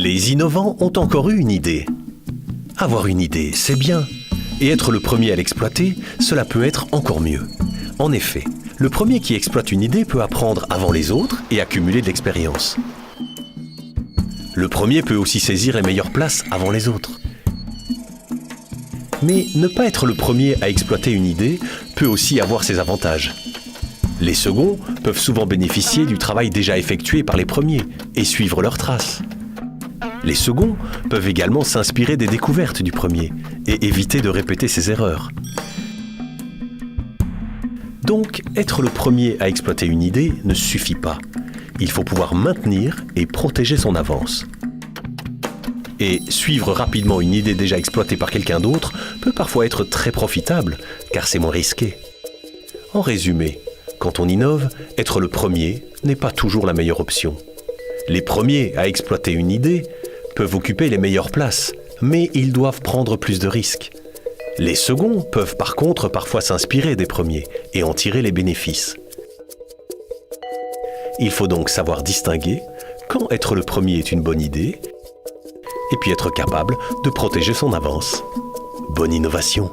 Les innovants ont encore eu une idée. Avoir une idée, c'est bien. Et être le premier à l'exploiter, cela peut être encore mieux. En effet, le premier qui exploite une idée peut apprendre avant les autres et accumuler de l'expérience. Le premier peut aussi saisir les meilleures places avant les autres. Mais ne pas être le premier à exploiter une idée peut aussi avoir ses avantages. Les seconds peuvent souvent bénéficier du travail déjà effectué par les premiers et suivre leurs traces. Les seconds peuvent également s'inspirer des découvertes du premier et éviter de répéter ses erreurs. Donc, être le premier à exploiter une idée ne suffit pas. Il faut pouvoir maintenir et protéger son avance. Et suivre rapidement une idée déjà exploitée par quelqu'un d'autre peut parfois être très profitable, car c'est moins risqué. En résumé, quand on innove, être le premier n'est pas toujours la meilleure option. Les premiers à exploiter une idée peuvent occuper les meilleures places, mais ils doivent prendre plus de risques. Les seconds peuvent par contre parfois s'inspirer des premiers et en tirer les bénéfices. Il faut donc savoir distinguer quand être le premier est une bonne idée et puis être capable de protéger son avance. Bonne innovation!